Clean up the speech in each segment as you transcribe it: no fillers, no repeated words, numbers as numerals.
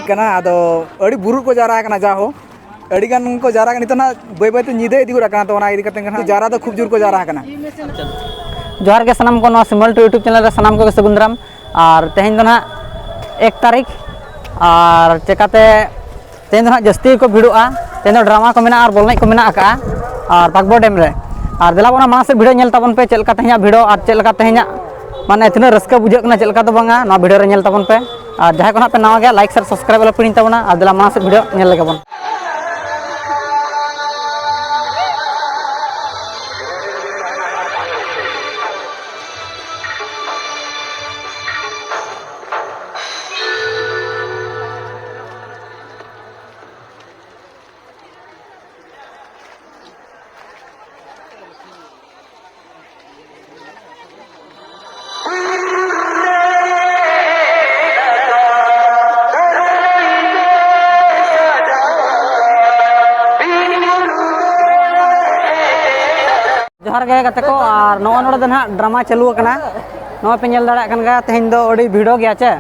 करना अदो अड़ी बुरु को जारा करना जाहो अड़ी गान को जारा नितना बै बै ते निदे इदी करना तो ना इदी करते करना जारा तो खूब जोर को जारा करना जोहार के सनाम को नो सिमल टू यूट्यूब चैनल रे सनाम को सगुंदराम और तेहेन दो ना 1 तारीख और चेकाते तेहेन दो ना जस्ती को भिड़ोआ तेहेन दो ड्रामा को मेना और बोलने को मेना आका और बागबो डैम रे और देला बोना मास भिडियो नेल ताबन पे चेलका तेहेना भिडियो और चेलका तेहेना माने इतना रस्का बुझे कना चेलका तो बांगा ना भिडियो रे नेल ताबन पे और जहां को ना पे नावा गया लाइक शेयर सब्सक्राइब वाला पिन ताबना और देला मास भिडियो नेल लगे बन जोहार गे गाते को और नो नोडे दन हा ड्रामा चालू कना नो पे नेल दाड़ा कन गा तेहेन दो अडी भिडियो गया चे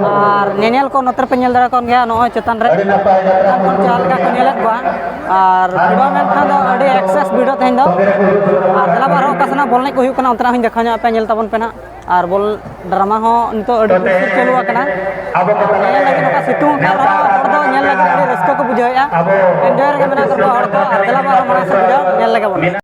और नेनेल को नतर पे नेल दाड़ा कोन गया नो चेतन रे कोन चाल का को नेलत बा और भिडियो में खान दो अडी एक्सेस भिडियो तेहेन दो और तला बार कसना बोलने को हुई कना उतना हिं देखा पे नेल ताबन पे ना और बोल ड्रामा हो नितो अडी चालू कना नेल लगे नका सितुंग का हर दो नेल लगे अडी रस्को को बुझाया एंजॉय रे मेना कर हर को तला बार माने से भिडियो नेल लगे बन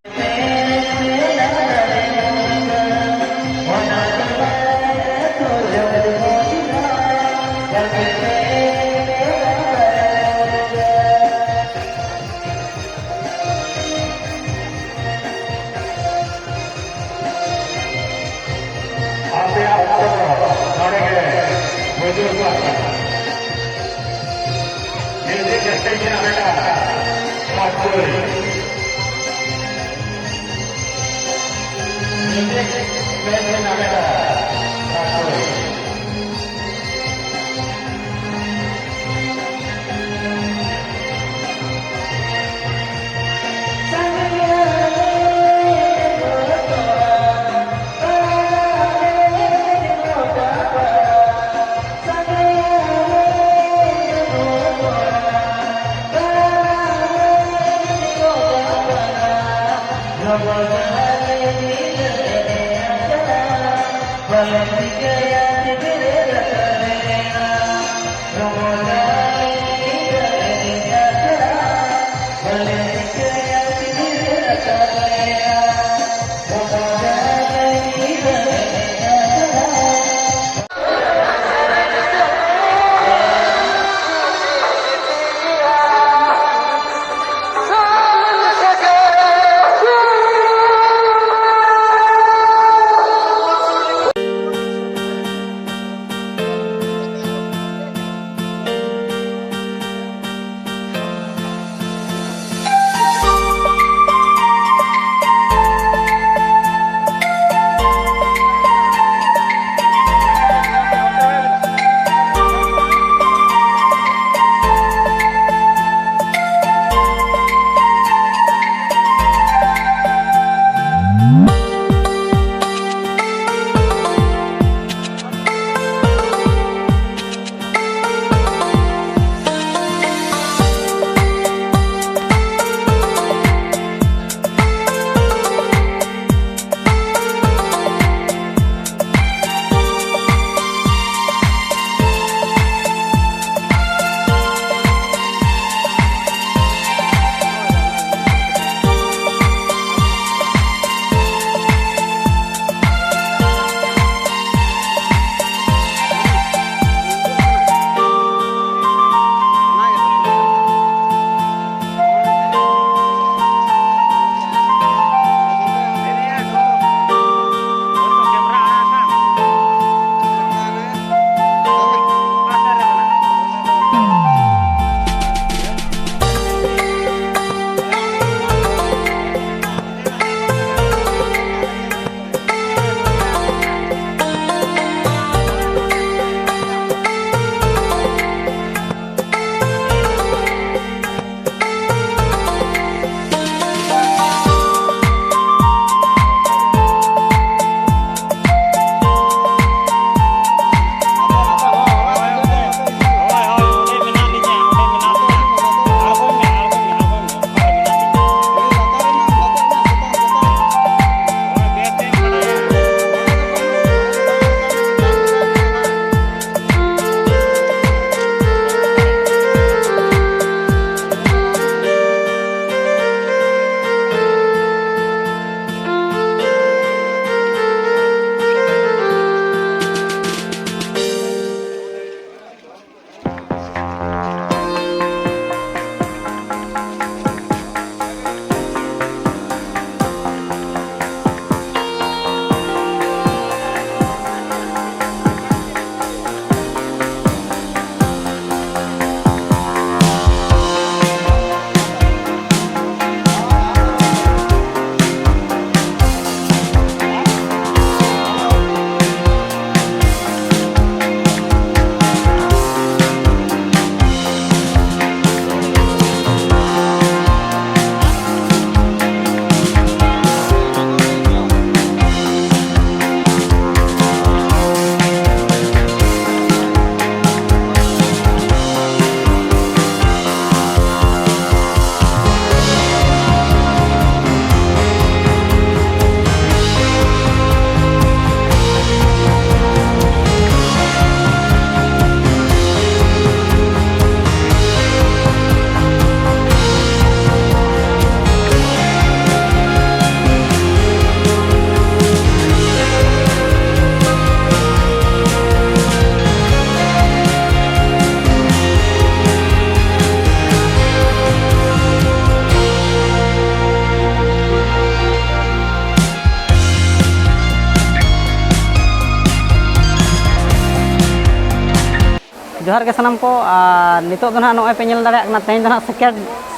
जोहार के सनाम को और नितो दो ना नॉय पे नेल दाड़ा कना तेन दो ना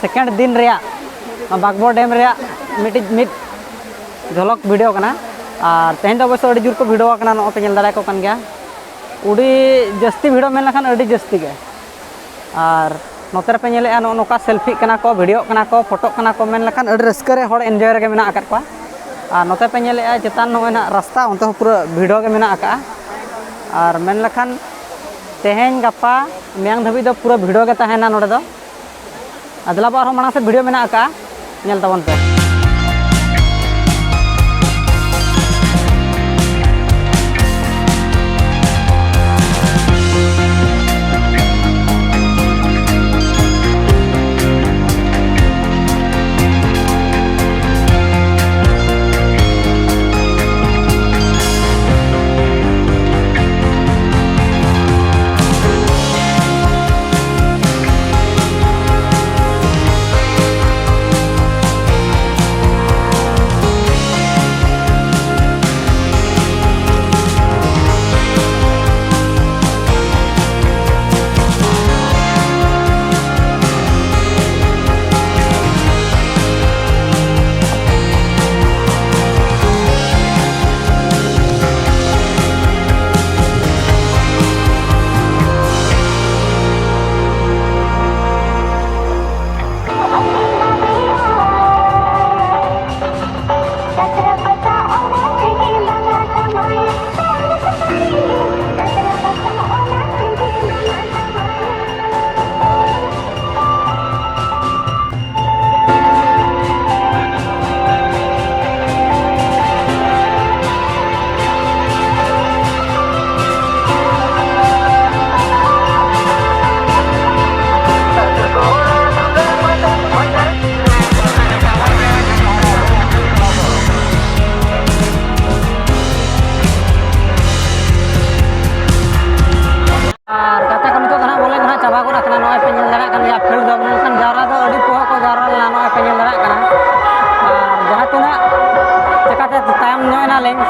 सेकेंड दिन रेया बागबोर डैम रेया मिट झलक वीडियो कना और तेन दो अवश्य जोर को वीडियो कना नॉय पे नेल दाड़ा को कन गया उड़ी जस्ती वीडियो मेन लखान अड़ी जस्ती के और नोते पे नेले नोका सेल्फी कना को वीडियो कना को फोटो कना को मेन लखान अड़ी रस्के रे हर एंजॉय रे मेना आकात को और नोते पे नेले चेतान नॉय ना रास्ता उनते पूरा वीडियो के मेना आका और मेन लखान तेहें गपा मेंग धाबी दो पूरा वीडियो के तहना नोडे दो अदला बार हम मानस वीडियो मेना आका नेल तबन पे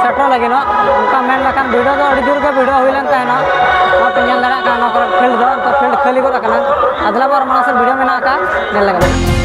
सेटो लगे उनका मेन लखान वीडियो दो जोर के वीडियो हुई लेन तहना पे नेल दाड़ा फील्ड दो तो फील्ड खाली गो अदला बार मानस वीडियो मेना का नेल लगा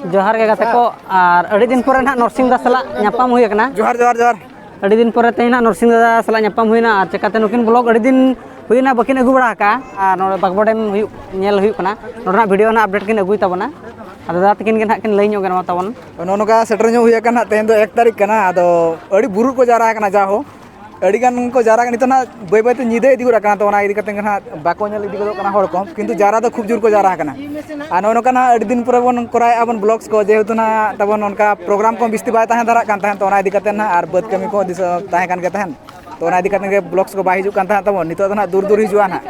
जोहार के गाते को और अड़ी दिन पर नरसिंह दा सला ᱧᱟᱯᱟᱢ हुई कना जोहार जोहार जोहार अड़ी दिन पर तेना नरसिंह दा सला ᱧᱟᱯᱟम हुईना और चेकाते नुकिन ब्लॉग अड़ी दिन हुईना बकिन अगु बड़ा का और नोडे बागबो डैम हुई नेल हुई कना नोडना वीडियो ना अपडेट किन अगुई तबना अदो दा तकिन के ना किन लई ᱧᱚᱜ गना तबन नोनका सेटर ᱧᱚᱜ हुई कना तेन दो 1 तारीख कना अदो अड़ी बुरु को जारा कना जाहो अड़ी गान को जारा नितना बय बय ते निदे इदी गुरा कना तो ना इदी कते ना बाको नेल इदी गदो कना हड़ को किंतु जारा दो खूब जोर को जारा कना आ नोनका ना अड़ी दिन पर बन कराय अपन ब्लॉग्स को जेहेतु ना तबन उनका प्रोग्राम को बिस्ती बाय ताहे दारा कान ताहे तो ना इदी कते ना आर बद कमी को दिस ताहे कान के ताहे तो ना इदी कते के ब्लॉग्स को बाय हिजु कान ताहे तबन नितो ना दूर दूर हिजुआ ना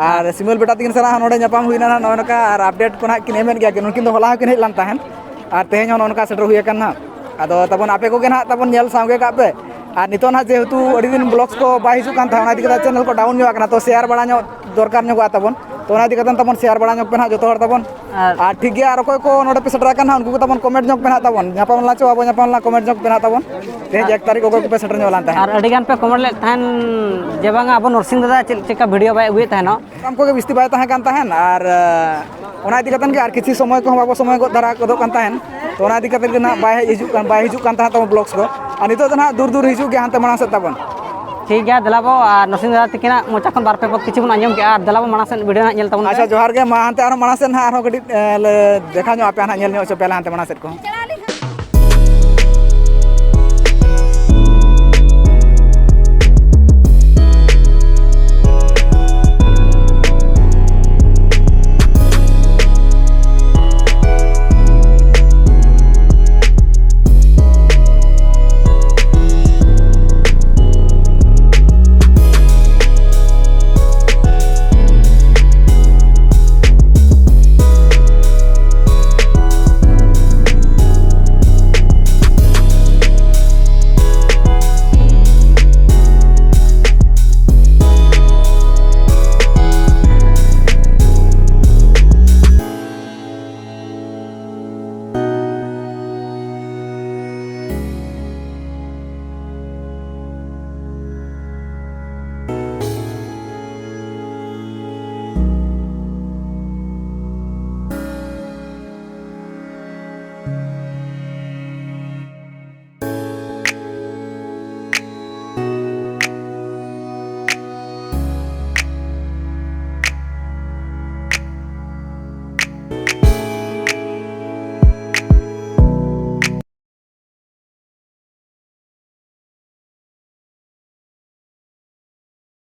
और सिमल बेटा तकिन सरा नोडे ᱧᱟᱯᱟम हुईना ना नोनका आर अपडेट को ना किन एमेन गया कि उनकिन दो होला किन हेलान ताहे और तेहेन नोनका सेटर हुई कना अदो तबन आपे को के ना तबन नेल सांगे का पे और नितो ना जेहेतु अड़ी दिन ब्लॉग्स को बाय हिजु कान था ना इदी कते चैनल को डाउन ᱧᱚᱜ तो शेयर बड़ा ᱧᱚᱜ दरकार ᱧᱚᱜ तबन तो ᱚᱱᱟ ᱤᱫᱤ ᱠᱟᱛᱮ ᱛᱟᱵᱚᱱ ᱥᱮᱭᱟᱨ ᱵᱟᱲᱟ ᱧᱚᱜ ᱯᱮ ᱱᱟᱦᱟᱜ ᱡᱚᱛᱚ ᱦᱚᱲ ᱛᱟᱵᱚᱱ ᱟᱨ ᱴᱷᱤक ᱜᱮᱭᱟ ᱟᱨ ᱚᱠᱚᱭ ᱠᱚ ᱱᱚᱰᱮ ᱯᱮ ᱥᱮᱴᱮर ᱟᱠᱟᱱᱟ ᱩᱱᱠᱩ ᱠᱚ ᱛᱟᱵᱚᱱ ᱠᱚᱢᱮᱱᱴ ᱧᱚᱜ ᱯᱮ ᱱᱟᱦᱟᱜ ᱛᱟᱵᱚᱱ ᱧᱟᱯᱟᱢ ᱞᱟᱝ ᱪᱚ ᱟᱵᱚ ᱧᱟᱯᱟᱢ ᱞᱟᱝ ᱠᱚᱢᱮᱱᱴ ᱧᱚᱜ ᱯᱮ ᱱᱟᱦᱟᱜ ᱛᱟᱵᱚᱱ ᱛᱮᱦᱮᱧ 1 ᱛᱟᱹᱨᱤᱠᱷ ᱚᱠᱚᱭ ᱠᱚᱯᱮ ᱥᱮᱴᱮर ᱧᱚᱜ ᱞᱟᱱ ᱛᱟᱦᱮᱸ ᱟᱨ ᱟᱹᱰᱤ ᱜᱟᱱ ᱯᱮ ᱠᱚᱢᱮᱱᱴ ᱞᱮᱫ ᱛᱟᱦᱮᱱ ᱡᱮ ᱵᱟᱝᱟ ᱟᱵᱚ ᱱᱚᱨᱥᱤᱝ ᱫᱟᱫᱟ ᱪᱮᱫ ᱪᱮᱠᱟ ᱵᱷᱤᱰᱤᱭᱳ ᱵᱟᱭ ᱟᱹᱜᱩᱭᱮᱫ ᱛᱟᱦᱮᱱᱚ ᱟᱢ ᱠᱚᱜᱮ ᱵᱤᱥᱛᱤ ᱵᱟᱭ ᱛᱟᱦᱮᱸ ᱠᱟᱱ ᱛᱟᱦᱮᱱ ᱟᱨ ᱚᱱᱟ ᱤᱫᱤ ᱠᱟᱛᱮ ᱜᱮ ᱟᱨ ᱠᱤᱪᱷᱩ ᱥᱚᱢᱚᱭ ᱠᱚᱦᱚᱸ ᱵᱟᱵᱚ ᱥᱚᱢᱚᱭ ᱜᱚᱫ ᱫᱷᱟᱨᱟ ᱜᱚᱫᱚᱜ ᱠᱟᱱ ᱛᱟᱦᱮᱱ ᱛᱚ ᱚᱱᱟ ᱤᱫᱤ ᱠᱟᱛᱮ ᱜᱮ ᱱᱟᱦᱟᱜ ᱵᱟᱭ ᱦᱤᱡᱩᱜ ᱠᱟᱱ ᱛᱟᱦᱮᱸ ᱛᱟᱵᱚᱱ ᱵᱞᱚᱜᱥ ᱠᱚ ᱟᱨ ᱱᱤᱛᱚᱜ ᱫᱚ ᱱᱟᱦᱟᱜ ᱫᱩᱨ ᱦᱤᱡᱩᱜ ᱜᱮᱭᱟ ᱦᱟᱱᱛᱮ ᱢᱟᱲᱟᱝ ᱥᱮᱫ ᱛᱟᱵᱚᱱ ᱴᱷᱤक ᱜᱮᱭᱟ ᱫᱮᱞᱟᱵᱚ ᱟᱨ ᱱᱚᱨᱥᱤᱝ ᱫᱟᱫᱟ ᱛᱤᱠᱤᱱᱟᱜ ᱢᱚᱪᱟ ᱠᱷᱚᱱ ᱵᱟᱨ ᱯᱮ ᱯᱚᱫ ᱠᱤᱪᱷᱩ ᱵᱚᱱ ᱟᱸᱡᱚᱢ ᱠᱮᱜᱼᱟ ᱟᱨ ᱫᱮᱞᱟᱵᱚ ᱢᱟᱲᱟᱝ ᱥᱮᱫ ᱵᱷᱤᱰᱤᱭᱳ ᱱᱟᱦᱟᱜ ᱧᱮᱞ ᱛᱟᱵᱚᱱ ᱯᱮ ᱟᱪᱪᱷᱟ ᱡᱚᱦᱟᱨ ᱜᱮ ᱢᱟ ᱦᱟᱱᱛᱮ ᱟᱨᱦᱚᱸ ᱢᱟᱲᱟᱝ ᱥᱮᱫ ᱱᱟᱦᱟᱜ ᱟᱨᱦᱚᱸ ᱠᱟᱹᱴᱤᱡ ᱫᱮᱠᱷᱟᱣ ᱧᱚᱜ ᱟᱯᱮ ᱱᱟᱦᱟᱜ ᱧᱮᱞ ᱧᱚᱜ ᱦᱚᱪᱚ ᱯᱮ ᱦᱟᱱᱛᱮ ᱢᱟᱲᱟᱝ ᱥᱮᱫ ᱠᱚ